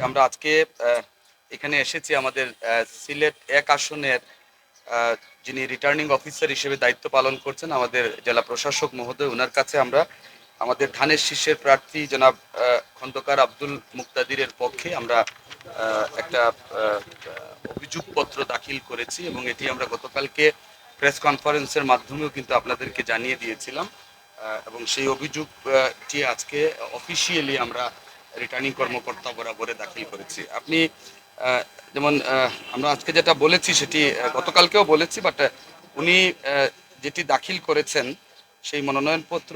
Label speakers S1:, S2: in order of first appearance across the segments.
S1: আমরা আজকে এখানে এসেছি আমাদের সিলেট ১ আসনের যিনি রিটার্নিং অফিসার হিসেবে দায়িত্ব পালন করছেন আমাদের জেলা প্রশাসক মহোদয়, ওনার কাছে আমরা আমাদের ধানের শীর্ষের প্রার্থী জনাব খন্দকার আব্দুল মুক্তাদিরের পক্ষে আমরা একটা অভিযোগপত্র দাখিল করেছি এবং এটি আমরা গতকালকে প্রেস কনফারেন্সের মাধ্যমেও কিন্তু আপনাদেরকে জানিয়ে দিয়েছিলাম এবং সেই অভিযোগটি আজকে অফিসিয়ালি আমরা রিটার্নিং কর্মকর্তা বরাবরে দাখিল করেছি। আপনি যেমন আমরা আজকে যেটা বলেছি সেটি গতকালকেও বলেছি, বাট উনি যেটি দাখিল করেছেন সেই মনোনয়নপত্র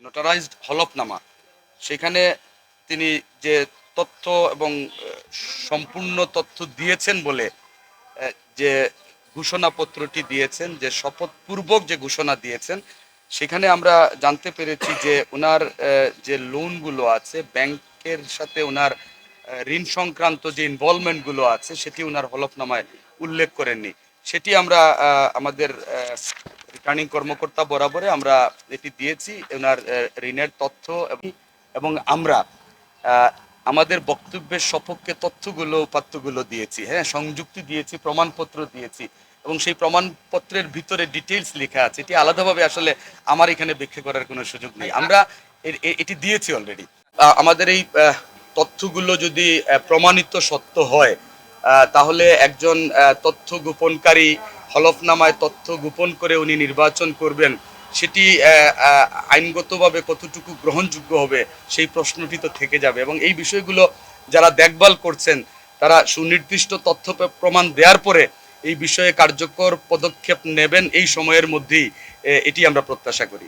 S1: নোটারাইজড হলফনামা, সেখানে তিনি যে তথ্য এবং সম্পূর্ণ তথ্য দিয়েছেন বলে যে ঘোষণাপত্রটি দিয়েছেন, যে শপথপূর্বক যে ঘোষণা দিয়েছেন, সেখানে আমরা জানতে পেরেছি যে ওনার যে লোনগুলো আছে ব্যাংকের সাথে, ওনার ঋণ সংক্রান্ত যে ইনভলভমেন্টগুলো আছে সেটি ওনার হলফনামায় উল্লেখ করেননি। সেটি আমরা আমাদের রিটার্নিং কর্মকর্তা বরাবরে আমরা এটি দিয়েছি, ওনার ঋণের তথ্য এবং আমরা আমাদের বক্তব্যের সপক্ষে তথ্যগুলো উপাত্তগুলো দিয়েছি, হ্যাঁ, সংযুক্তি দিয়েছি, প্রমাণপত্র দিয়েছি এবং সেই প্রমাণপত্রের ভিতরে ডিটেলস লেখা আছে। এটি আলাদাভাবে আসলে আমার এখানে ব্যাখ্যা করার কোনো সুযোগ নেই, আমরা এটি দিয়েছি অলরেডি। আমাদের এই তথ্যগুলো যদি প্রমাণিত সত্য হয় তাহলে একজন তথ্য গোপনকারী হলফনামায় তথ্য গোপন করে উনি নির্বাচন করবেন, সেটি আইনগতভাবে কতটুকু গ্রহণযোগ্য হবে সেই প্রশ্নটি তো থেকে যাবে এবং এই বিষয়গুলো যারা দেখভাল করছেন তারা সুনির্দিষ্ট তথ্য প্রমাণ দেওয়ার পরে এই বিষয়ে কার্যকর পদক্ষেপ নেবেন এই সময়ের মধ্যেই, এটি আমরা প্রত্যাশা করি।